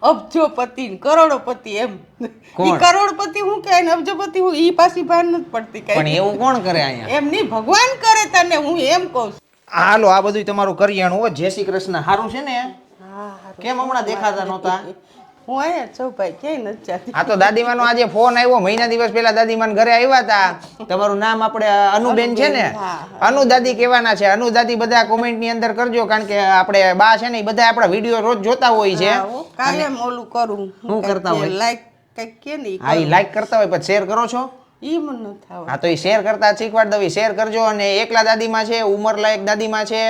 અબજોપતિ ને કરોડોપતિ એમ ઈ કરોડપતિ હું કે ને અબજોપતિ હું ઈ પાછી ભાન નથી પડતી કઈ પણ એવું કોણ કરે અહીંયા એમ નહીં ભગવાન કરે તને હું એમ કહું છું હાલો આ બધું તમારું કરિયાણું હો જય શ્રી કૃષ્ણ સારું છે ને કેમ હમણાં દેખાતા નહોતા હું અહીંયા છું ભાઈ ક્યાંય નથી જાતી આ તો દાદીમાનો આજે ફોન આવ્યો મહિના દિવસ પહેલા દાદીમાન ઘરે આવ્યા હતા તમારું નામ આપણે અનુબેન છે ને અનુ દાદી કહેવાના છે અનુ દાદી બધા કોમેન્ટ ની અંદર કરજો કારણ કે આપણે બા છે ને એ બધા આપણા વિડીયો રોજ જોતા હોય છે કાયમ ઓલું કરું શું કરતા હોય લાઈક કઈક કે નહીં હા એ લાઈક કરતા હોય પછી શેર કરો છો ઈ મને ન થાવ હા તો એ શેર કરતા શીખવાડ દઉં શેર કરજો અને એકલા દાદીમાં છે ઉંમરલાયક દાદીમાં છે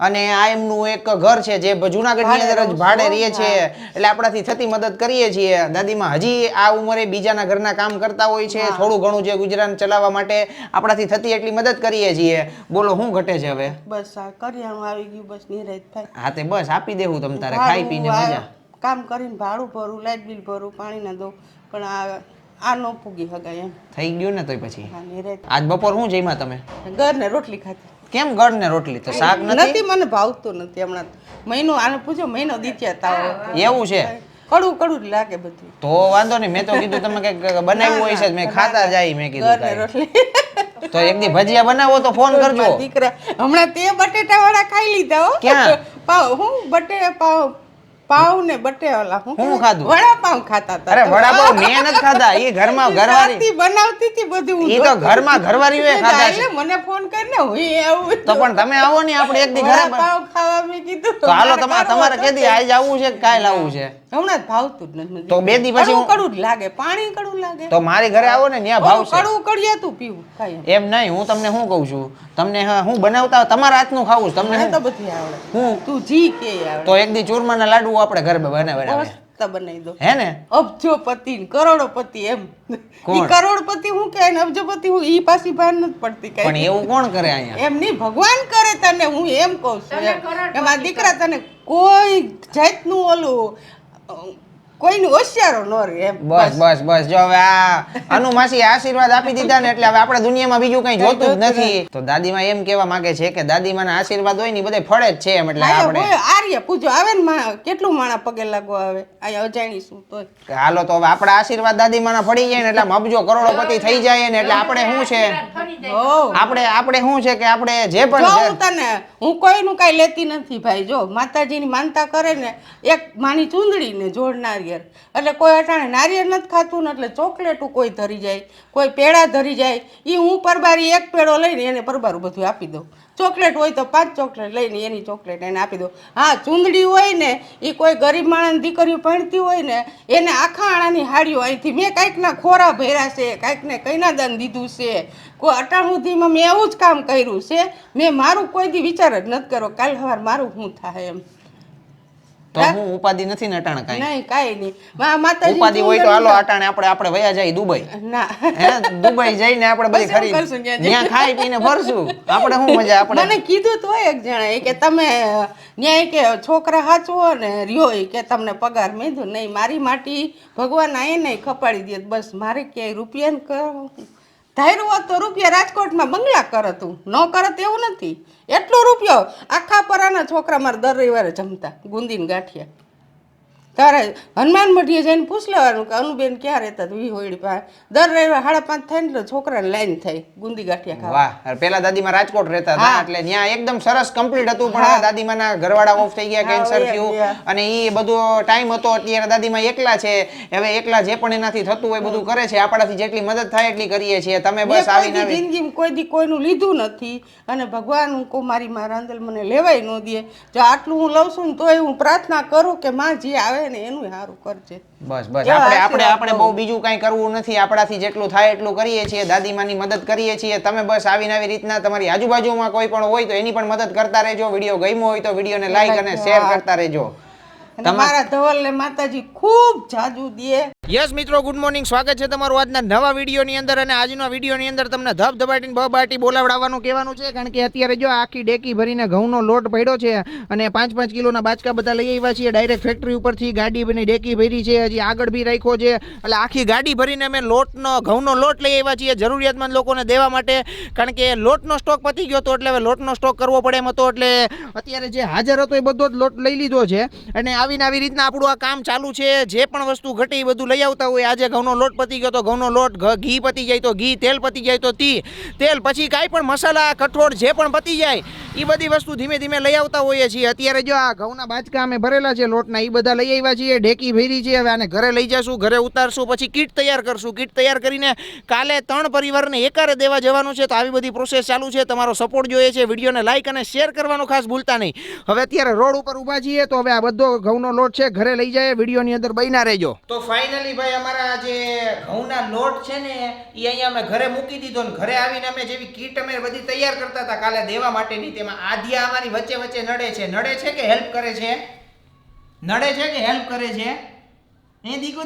અને આ એમનું એક ઘર છે જે જુનાગઢની અંદર જ ભાડે રહીએ છે એટલે આપણાથી થતી મદદ કરીએ છીએ દાદીમાં હજી આ ઉંમરે બીજાના ઘરના કામ કરતા હોય છે થોડું ઘણું જે ગુજરાન ચલાવવા માટે આપણાથી થતી એટલી મદદ કરીએ છીએ બોલો શું ઘટે છે હવે બસ આ કરિયાણું આવી ગયું બસ નિરાત થાય હા તે બસ આપી દેવું તમ તારે ખાઈ પીને મજા કામ કરીને ભાડું ભરું લાઇટ બિલ ભરું પાણી ના દઉં પણ આ નો પૂગી હગાય એમ થઈ ગયું ને તોય પછી હા નિરાત આજ બપોર શું જમ્યા તમે ઘર ને રોટલી ખાધી કેમ ગળ ને રોટલી તો શાક નથી મને ભાવતું નથી હમણાં મહિનો આને પૂછો મહિનો દીત્યા તાવ એવું છે કડવું કડવું જ લાગે બધું તો વાંધો નહીં મેં તો કીધું તમે કઈક બનાવ્યું હોય છે મેં ખાતા જાય મેં કીધું ઘર ને રોટલી તો એક દી ભજીયા બનાવો તો ફોન કરજો દીકરા હમણાં તે બટેટા વાળા ખાઈ લીધા હો ક્યાં? પાવ હું પાવ ને બટેવાલા હું ખાધું? વડાપાવ ખાતા હતા અરે વડાપાવ મેં નથી ખાધા એ ઘરમાં ઘરવાળી જાતી બનાવતી હતી બધું હું ઈ તો ઘરમાં ઘરવાળીઓએ ખાધા છે એટલે મને ફોન કરીને હું આવું તો પણ તમે આવો ને આપણે એક દી ઘરે વડાપાવ ખાવા મેં કીધું તો હાલો તમારે કેદી આજ આવવું છે કે કાલ આવવું છે હમણાં જ ભાવતું જ નથી તો બે દી પછી કડવું કડવું જ લાગે પાણી કડવું લાગે તો મારી ઘરે આવો ને ત્યાં ભાવશે કડવું કડિયાતું પીવું કાંઈ એમ નહીં હું તમને શું કહું છું તમને હું બનાવતા તમારા હાથનું ખાવું છે તમને મને તો બધી આવડે હું તું જી કે આવડે તો એક દી ચૂરમાના લાડુ આપણે ઘરે બનાવ્યા મસ્ત બનાવી દો હે ને અબજોપતિ ને કરોડોપતિ એમ ઈ કરોડપતિ હું કે ને અબજોપતિ હું ઈ પાછી ભાન નથી પડતી કઈ પણ એવું કોણ કરે અહીંયા એમ નહીં ભગવાન કરે તને હું એમ કહું છું કે મારા દીકરા તને કોઈ જાતનું ઓલું કોઈનું હોશિયારો ન રહે એમ બસ જો હવે આ અનુ માસી આશીર્વાદ આપી દીધા ને એટલે હવે આપણે દુનિયામાં બીજું કઈ જોતું જ નથી તો દાદીમાં એમ કહેવા માંગે છે કે દાદીમાના આશીર્વાદ હોય ને બધે ફળે જ છે એમ એટલે આપણે આર્ય પૂજો આવે ને કેટલું માણા પગે લાગવા આવે અહીંયા અજાણી શું તો હાલો તો હવે આપણા આશીર્વાદ દાદીમાના ફળી જાય ને એટલે આમ અબજો કરોડોપતિ થઈ જાય ને એટલે આપણે શું છે આપણે શું છે કે આપણે જે પણ તને હું કોઈનું કાંઈ લેતી નથી ભાઈ જો માતાજીની માનતા કરે ને એક માની ચૂંદડી ને જોડનારી એટલે કોઈ અટાણે નારિયેળ નથી ખાતું ને એટલે ચોકલેટું કોઈ ધરી જાય કોઈ પેડા ધરી જાય એ હું પરબારી એક પેડો લઈને એને પરબારું બધું આપી દઉં ચોકલેટ હોય તો 5 ચોકલેટ લઈને એની ચોકલેટ એને આપી દઉં હા ચૂંદડી હોય ને એ કોઈ ગરીબ માણસ દીકરીઓ ભણતી હોય ને એને આખા આણાની હાડીઓ અહીંથી મેં કાંઈકના ખોરા ભર્યા છે કાંઈકને કૈનાદાન દીધું છે કોઈ અટાણ સુધીમાં મેં એવું જ કામ કર્યું છે મેં મારું કોઈ દી વિચાર જ નથી કર્યો કાલ સવાર મારું શું થાય એમ તો હું ઉપાધિ નથી ને અટાણે કાઈ નહીં કાઈ નહીં માતાજી ઉપાધિ હોય તો હાલો અટાણે આપણે વયા જાય દુબઈ ના હે દુબઈ જઈને આપણે બધી ખરી ત્યાં ખાઈ પીને ફરશું આપણે શું મજા આપણે મને કીધું તો એક જણા કે તમે ન્યાય કે છોકરા હાચવો ને રહ્યો કે તમને પગાર મેંધું નહીં મારી માટી ભગવાન આય નહીં ખપાડી દે બસ મારે ક્યાંય રૂપિયા ને કરો ધાર્યું હોત તો રૂપિયા રાજકોટમાં બંગલા કરત તું ન કરત એવું નથી એટલો રૂપિયો આખા પરાના છોકરા મારે દર રવિવારે જમતા ગુંદીને ગાંઠિયા તારે હનુમાન મઢીએ જઈને પૂછ લેવાનું કે અનુબેન ક્યાં રહેતા વી હોયડી પાસે દર રવિવારે 5:30 થાય ને છોકરાને લાઈન થઈ ગુંદી ગાંઠિયા ખાવા વાહ પેલા દાદીમાં રાજકોટ રહેતા હતા એટલે ત્યાં એકદમ સરસ કમ્પ્લીટ હતું પણ દાદીમાના ઘરવાળા ઓફ થઈ ગયા કેન્સર થયું અને એ બધો ટાઈમ હતો અત્યારે દાદીમાં એકલા છે હવે એકલા જે પણ એનાથી થતું હોય બધું કરે છે આપણાથી જેટલી મદદ થાય એટલી કરીએ છીએ તમે બસ આવીને જિંદગીમાં કોઈ દી કોઈનું લીધું નથી અને ભગવાન હું કો મારી મારા અંદર મને લેવાય ન દે જો આટલું હું લઉં છું ને તોય હું પ્રાર્થના કરું કે માં જે આવે ને એનું સારું કરજે બસ આપણે બહુ બીજું કઈ કરવું નથી આપણાથી જેટલું થાય એટલું કરીએ છીએ દાદીમાની મદદ કરીએ છીએ તમે બસ આવીને આવી રીતના તમારી આજુબાજુમાં કોઈ પણ હોય તો એની પણ મદદ કરતા રહેજો વિડીયો ગમ્યો હોય તો વિડીયોને લાઈક અને શેર કરતા રહેજો તમારા ધવલને માતાજી ખૂબ જાજુ દે યસ મિત્રો ગુડ મોર્નિંગ સ્વાગત છે તમારું આજના નવા વિડીયોની અંદર અને આજના વિડીયોની અંદર તમને ધબધબાટીને બબાટી બોલાવડાવવાનું કહેવાનું છે કારણ કે અત્યારે જો આખી ડેકી ભરીને ઘઉંનો લોટ પડ્યો છે અને 5-5 કિલોના બાચકા બધા લઈ આવ્યા છીએ ડાયરેક્ટ ફેક્ટરી ઉપરથી ગાડી બની ડેકી ભરી છે હજી આગળ બી રાખ્યો છે એટલે આખી ગાડી ભરીને અમે ઘઉંનો લોટ લઈ આવ્યા છીએ જરૂરિયાતમંદ લોકોને દેવા માટે કારણ કે લોટનો સ્ટોક પતી ગયો હતો એટલે હવે લોટનો સ્ટોક કરવો પડે એમ હતો એટલે અત્યારે જે હાજર હતો એ બધો જ લોટ લઈ લીધો છે અને આવીને આવી રીતના આપણું આ કામ ચાલુ છે. જે પણ વસ્તુ ઘટે એ બધું લઈ આવતા હોય. આજે ઘઉંનો લોટ પતી ગયો તો ઘઉંનો લોટ, ઘી પતી જાય તો ઘી, તેલ પતી જાય તો તેલ, પછી કાંઈ પણ મસાલા કઠોળ જે પણ પતી જાય એ બધી વસ્તુ ધીમે ધીમે લઈ આવતા હોઈએ છીએ. અત્યારે જો આ ઘઉંના બાચકા અમે ભરેલા છે લોટના, એ બધા લઈ આવ્યા છીએ. ઢેકી ભરી છે, હવે આને ઘરે લઈ જશું, ઘરે ઉતારશું, પછી કીટ તૈયાર કરશું. કીટ તૈયાર કરીને કાલે 3 પરિવારને એકારે દેવા જવાનું છે. તો આવી બધી પ્રોસેસ ચાલુ છે. તમારો સપોર્ટ જોઈએ છે. વિડીયોને લાઈક અને શેર કરવાનું ખાસ ભૂલતા નહીં. હવે અત્યારે રોડ ઉપર ઊભા છીએ, તો હવે આ બધો ઘઉંનો લોટ છે ઘરે લઈ જાય. વિડીયોની અંદર બન્યા રહેજો. તો ફાઇનલી ભાઈ અમારા જે ઘઉંના લોટ છે ને એ અહીંયા અમે ઘરે મૂકી દીધો ને ઘરે આવીને અમે જેવી કીટ અમે બધી તૈયાર કરતા હતા કાલે દેવા માટેની, તેમાં આધ્યા અમારી વચ્ચે વચ્ચે નડે છે કે હેલ્પ કરે છે? નડે છે કે હેલ્પ કરે છે? એ દીકુ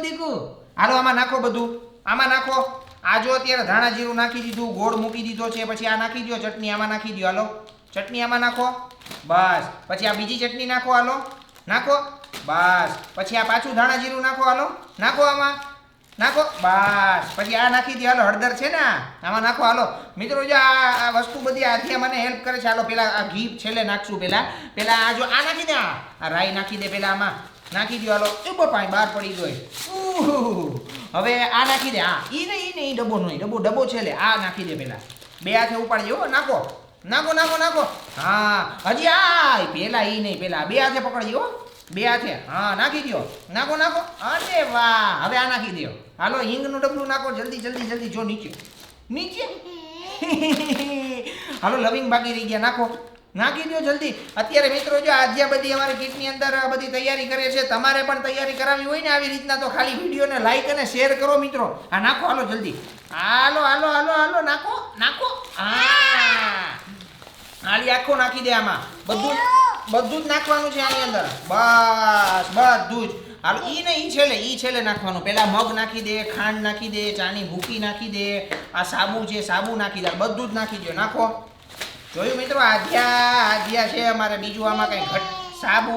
હાલો આમાં નાખો, બધું આમાં નાખો. આ જો અત્યારે ધાણા જીરું નાખી દીધું, ગોળ મૂકી દીધો છે, પછી આ નાખી દો ચટણી, આમાં નાખી દો. હાલો ચટણી આમાં નાખો, બસ. પછી આ બીજી ચટણી નાખો, હાલો નાખો, બસ. પછી આ પાછું ધાણા જીરું નાખો, હાલો નાખો, આમાં નાખો, બસ. પછી આ નાખી દો, હાલો હળદર છે ને આમાં નાખો. હાલો મિત્રો જો આ વસ્તુ બધી આથી મને હેલ્પ કરે છે. હાલો પેલા આ ઘી છેલ્લે નાખશું. પેલા આ જો આ નાખી દે, આ રાઈ નાખી દે, પેલા આમાં નાખી દો. હાલો એ બપાય બહાર પડી ગઈ. હવે આ નાખી દે. હા ઈ નહીં ડબ્બો નહીં, ડબ્બો છેલ્લે આ નાખી દે. પેલા 2 હાથે ઉપાડી હો, નાખો. હા હજી આ પેલા ઈ નહીં, પેલા 2 હાથે પકડજો, 2 હાથે. હા નાખી દો, નાખો. અરે વાહ, હવે આ નાખી દો. હાલો હિંગનું ડબલું નાખો, જલ્દી જો નીચે. હાલો લવિંગ બાકી રહી ગયા, નાખી દો જલ્દી. અત્યારે મિત્રો જો આજે બધી અમારી કીટની અંદર બધી તૈયારી કરે છે. તમારે પણ તૈયારી કરાવી હોય ને આવી રીતના તો ખાલી વિડીયોને લાઈક અને શેર કરો મિત્રો. આ નાખો, હાલો જલ્દી, હાલો નાખો. આલી આખો નાખી દે આમાં, બધું જ નાખવાનું છે આની અંદર, બસ બધું જ. હાલો ઈ છેલ્લે નાખવાનું. પેલા મગ નાખી દે, ખાંડ નાખી દે, ચાની ભૂકી નાખી દે, આ સાબુ છે સાબુ નાખી દે, બધું જ નાખી દો. નાખો. જોયું મિત્રો, આધ્યા છે અમારે. બીજું આમાં કઈ સાબુ.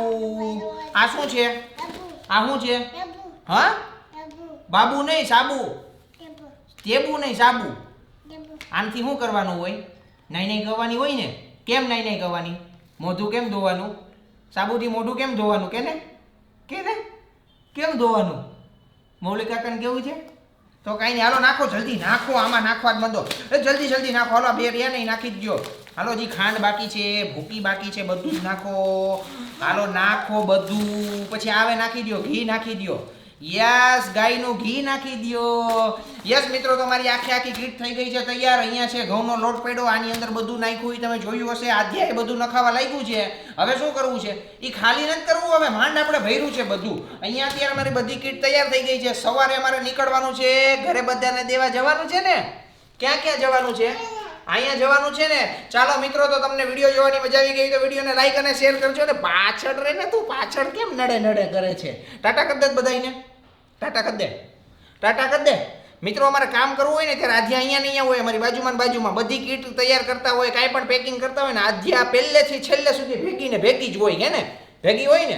આ શું છે? હા બાબુ નહીં, સાબુ. ટેબુ નહીં, સાબુ. આનથી શું કરવાનું હોય? નાઈ કરવાની હોય ને. કેમ નાઈ કરવાની? મોઢું કેમ ધોવાનું? સાબુથી મોઢું કેમ ધોવાનું? કે ને કેમ ધોવાનું? મૌલિક કાકાને કેવું છે? તો કાંઈ નહીં, હાલો નાખો, જલ્દી નાખો. આમાં નાખવા જ મંદો, જલ્દી નાખો. હાલો 2 રહ્યા નહીં, નાખી દો. હાલો હજી ખાંડ બાકી છે, ભૂકી બાકી છે, બધું જ નાખો. હાલો નાખો બધું. પછી આવે નાખી દો, ઘી નાખી દો. યસ, ગાયનું ઘી નાખી દો. યસ મિત્રો, તમારી આખી કીટ થઈ ગઈ છે તૈયાર. અહીંયા છે ઘઉંનો લોટ પડ્યો, આની અંદર બધું નાખ્યું, તમે જોયું હશે. આધ્યાએ બધું નખાવા લાગ્યું છે. હવે શું કરવું છે? એ ખાલી નથી કરવું, હવે માંડ આપણે ભર્યું છે બધું. અહીંયા અત્યારે અમારી બધી કીટ તૈયાર થઈ ગઈ છે. સવારે અમારે નીકળવાનું છે, ઘરે બધાને દેવા જવાનું છે ને. ક્યાં જવાનું છે? અહીંયા જવાનું છે ને. ચાલો મિત્રો, તો તમને વિડીયો જોવાની મજા આવી ગઈ તો વિડીયોને લાઈક અને શેર કરજો. ને પાછળ રહે ને, તું પાછળ કેમ નડે કરે છે? ટાટા કરી દે બધાને, ટાટા કરી દે. મિત્રો અમારે કામ કરવું હોય ને ત્યારે આધ્યા અહીંયા હોય, અમારી બાજુમાં બધી કીટ તૈયાર કરતા હોય, કાંઈ પણ પેકિંગ કરતા હોય ને આધ્યા પહેલેથી છેલ્લે સુધી ભેગી જ હોય. ને ભેગી હોય ને.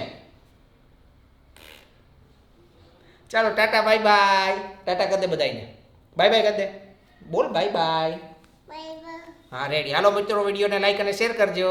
ચાલો ટાટા બાય. ટાટા કરી દે બધાને, બાય કરી દે. બોલ બાય. હા રેડી. હાલો મિત્રો, વિડીયોને લાઈક અને શેર કરજો.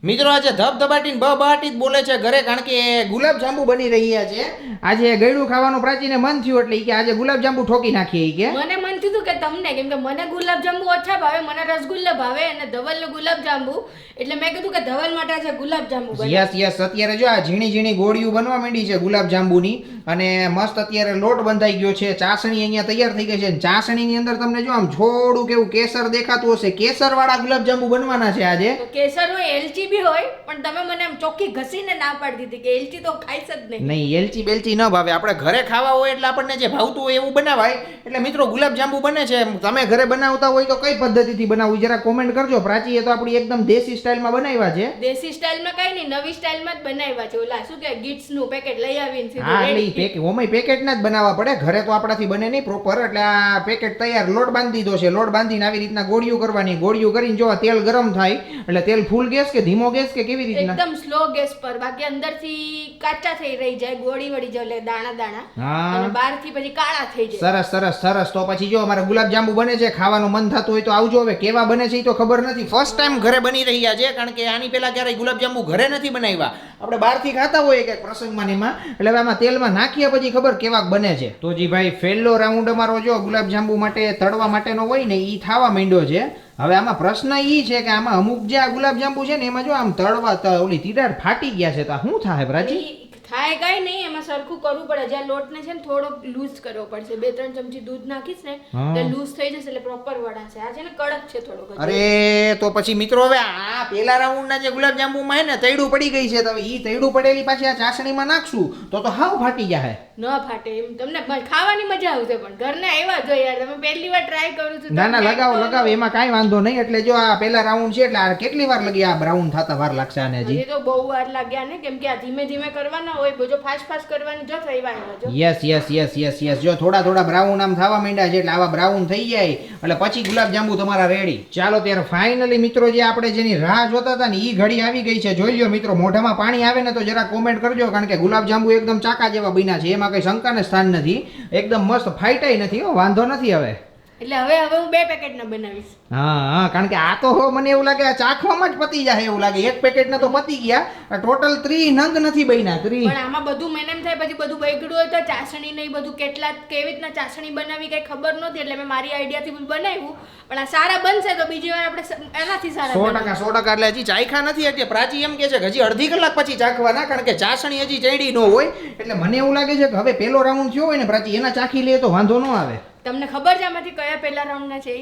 મિત્રો આજે ધબધબાટીને બબાટી જ બોલે છે ઘરે, કારણ કે ગુલાબ જાંબુ બની રહ્યા છે. આજે ગળ્યું ખાવાનું પ્રાચીને મન થયું એટલે કે આજે ગુલાબ જાંબુ ઠોકી નાખીએ. કે મને મન થયું કે તમને, કેમ કે મને ગુલાબ જાંબુ ઓછા ભાવે, મને રસગુલ્લા ભાવે અને ધવલને ગુલાબ જાંબુ, એટલે મેં કીધું કે ધવલ માટે આજે ગુલાબ જાંબુ બને. યસ અત્યારે જો આ ઝીણી ગોળીઓ બનવા માંડી છે ગુલાબ જાંબુની, અને મસ્ત અત્યારે લોટ બંધાઈ ગયો છે. ચાસણી અહીંયા તૈયાર થઈ ગઈ છે. ચાસણીની અંદર તમને જો આમ થોડું કેવું કેસર દેખાતું હશે. કેસર વાળા ગુલાબ જાંબુ બનવાના છે આજે. તો કેસર હોય, એલચી બી હોય, પણ તમે મને આમ ચોખ્ખી ઘસીને ના પાડી દીધી કે એલચી તો ખાઈશ જ નહીં. એલચી બેલચી ન ભાવે. આપણે ઘરે ખાવા હોય એટલે આપણને જે ભાવતું હોય એવું બનાવાય. એટલે મિત્રો ગુલાબ જાંબુ બને છે. તમે ઘરે બનાવતા હોય તો કઈ પદ્ધતિથી બનાવવું જરા કોમેન્ટ કરજો. પ્રાચીએ તો આપણી એકદમ દેશી સ્ટાઇલમાં બનાવ્યા છે. દેશી સ્ટાઇલમાં કઈ નહીં, નવી સ્ટાઇલમાં જ બનાવ્યા છે. ઓલા શું કે ગિટ્સ નું પેકેટ લઈ આવીને હા, એટલે ઓમય પેકેટના જ બનાવવા પડે, ઘરે તો આપણાથી બને નહીં પ્રોપર. એટલે આ પેકેટ તૈયાર, લોટ બાંધી દીધો છે, લોટ બાંધીને આવી રીતના ગોળીઓ કરવાની. ગોળીઓ કરીને જો તેલ ગરમ થાય એટલે તેલ ફૂલ ગેસ કે ધીમો ગેસ કે કેવી રીતના? એકદમ સ્લો ગેસ પર, બાકી અંદરથી કાચા થઈ રહી જાય, ગોળી વળી જાય એટલે દાણા દાણા, હા અને બહારથી પછી કાળા થઈ જાય. સરસ સરસ સરસ. તો પછી જો અમારે ગુલાબજાંબુ બને છે, ખાવાનું મન થતું હોય તો આવજો. હવે કેવા બને છે એ તો ખબર નથી, ફર્સ્ટ ટાઈમ ઘરે બની રહ્યા છે, કારણ કે આની પહેલા ક્યારેય ગુલાબજાંબુ ઘરે નથી બનાવ્યા. આપણે બહારથી ખાતા હોઈએ કે પ્રસંગમાં ને એમાં, એટલે હવે આમાં તેલમાં નાખીએ પછી ખબર કેવાક બને છે. તો જી ભાઈ પહેલો રાઉન્ડ અમારો જો ગુલાબજાંબુ માટે તળવા માટેનો હોય ને ઈ થવા માંડ્યો છે. હવે આમાં પ્રશ્ન ઈ છે કે આમાં અમુક જે આ ગુલાબજાંબુ છે ને એમાં જો આમ તળવા ઓલી તિરાડ ફાટી ગયા છે, તો શું થાય પ્રાચી? થાય કઈ નહીં, એમાં સરખું કરવું પડે. જ્યાં લોટને છે ને થોડોક લૂઝ કરવો પડશે. 2-3 ચમચી દૂધ નાખીશ ને એટલે લૂઝ થઈ જશે, એટલે પ્રોપર વળાશે. આ છે ને કડક છે થોડોક. અરે તો પછી મિત્રો હવે આ પેલા રાઉન્ડના જે ગુલાબજાંબુમાં હે ને તૈડું પડી ગઈ છે, તો હવે ઈ તૈડું પડેલી પાછી આ ચાસણીમાં નાખશું તો હાવ ફાટી જાય. ન ફાટે એમ તમને ખાવાની મજા આવશે, પણ ઘરના એવા જો યાર, તમે પહેલી વાર ટ્રાય કરું છું. ના ના, લગાવો લગાવો, એમાં કાંઈ વાંધો નહીં. એટલે જો આ પેલા રાઉન્ડ છે, એટલે આ કેટલી વાર લગી આ બ્રાઉન થતા વાર લાગશે આને? હજી એ તો બહુ વાર લાગ્યા ને, કેમ કે આ ધીમે ધીમે કરવાના હોય, જો ફાસ્ટ ફાસ્ટ કરવાની જો થઈ વાય જો. Yes yes yes yes yes. જો થોડા થોડા બ્રાઉન આમ થવા માંડ્યા છે, એટલે આવા બ્રાઉન થઈ જાય એટલે પછી ગુલાબજાંબુ તમારા રેડી. ચાલો ત્યારે ફાઇનલી મિત્રો જે આપણે જેની રાહ જોતા હતા ને ઈ ઘડી આવી ગઈ છે. જોઈ લ્યો મિત્રો, મોઢામાં પાણી આવે ને તો જરા કોમેન્ટ કરજો, કારણ કે ગુલાબજાંબુ એકદમ ચાકા જેવા બન્યા છે, એમાં કઈ શંકાને સ્થાન નથી. એકદમ મસ્ત ફાઈટાઈ નથી, વાંધો નથી. હવે એટલે હવે હું 2 પેકેટ ના બનાવીશ. હા હા, કારણ કે આ તો મને એવું લાગે આ ચાખવામાં જ પતી જાય એવું લાગે. એક પેકેટ ના તો પતી ગયા, ટોટલ 3 નંગ નથી બન્યા. 3 પણ આમાં બધું મને એમ થાય પછી બધું બગડ્યું હોય તો ચાસણી નહીં, બધું કેટલા કેવી રીતના ચાસણી બનાવી કઈ ખબર નહોતી, એટલે મેં મારી આઈડિયાથી બધું બનાવ્યું. પણ આ સારા બનશે તો બીજી વાર આપણે એનાથી સારા 100% 100%. એટલે હજી ચાખ્યા નથી. એટલે પ્રાચી એમ કે છે કે હજી અડધી કલાક પછી ચાખવાના, કારણ કે ચાસણી હજી ચડી ન હોય. એટલે મને એવું લાગે છે કે હવે પેલો રાઉન્ડ થયો હોય ને પ્રાચી, એના ચાખી લે તો વાંધો ન આવે. તમને ખબર છે આમાંથી કયા પહેલા રાઉન્ડ ના છે?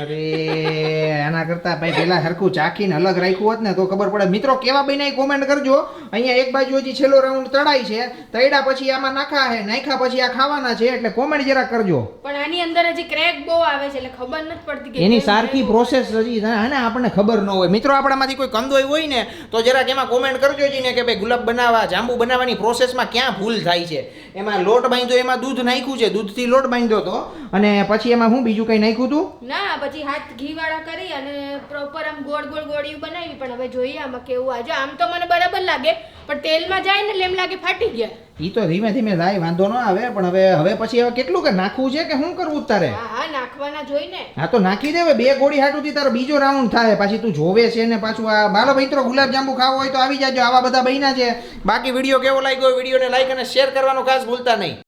અરે આના કરતા ભાઈ પેલા સરખું ચાખીને અલગ રાખ્યું હોત ને તો ખબર પડે. મિત્રો કેવા બન્યા કોમેન્ટ કરજો. અહીંયા એક બાજુ હજી છેલ્લો રાઉન્ડ તળાય છે, તળ્યા પછી આમાં નાખ્યા પછી આ ખાવાના છે, એટલે કોમેન્ટ જરા કરજો. પણ આની અંદર હજી ક્રેક બહુ આવે છે, એટલે ખબર નથી પડતી કે એની સારખી પ્રોસેસ હજી અને આપણને ખબર ન હોય. મિત્રો આપણામાંથી કોઈ કંદોય હોય ને તો જરાક એમાં કોમેન્ટ કરજો જી ને કે ભાઈ ગુલાબ બનાવવા જાંબુ બનાવવાની પ્રોસેસમાં ક્યાં ભૂલ થાય છે. એમાં લોટ બાંધ્યો, એમાં દૂધ નાખ્યું છે, દૂધથી લોટ બાંધ્યો તો, અને પછી એમાં હું બીજું કઈ નાખ્યું હતું? ના, પછી હાથ ઘી વાળા કરી અને પ્રોપર આમ ગોળ ગોળ ગોળીઓ બનાવી. પણ હવે જોઈએ આમાં કેવું આજે. આમ તો મને બરાબર લાગે, પણ તેલમાં જાય ને એમ લાગે ફાટી ગયા. ઈ તો ધીમે ધીમે જાય, વાંધો ન આવે. પણ હવે પછી હવે કેટલું કે નાખવું છે કે શું કરવું તારે? હા નાખવાના જોઈને. હા તો નાખી દે. 2 ગોળી હાટુથી તારો બીજો રાઉન્ડ થાય, પછી તું જોવે છે ને પાછું આ બાલો મિત્રો ગુલાબજાંબુ ખાવો હોય તો આવી જાજો. આવા બધા બન્યા છે. બાકી વિડીયો કેવો લાગ્યો, વિડીયોને લાઈક અને શેર કરવાનું ખાસ ભૂલતા નહીં.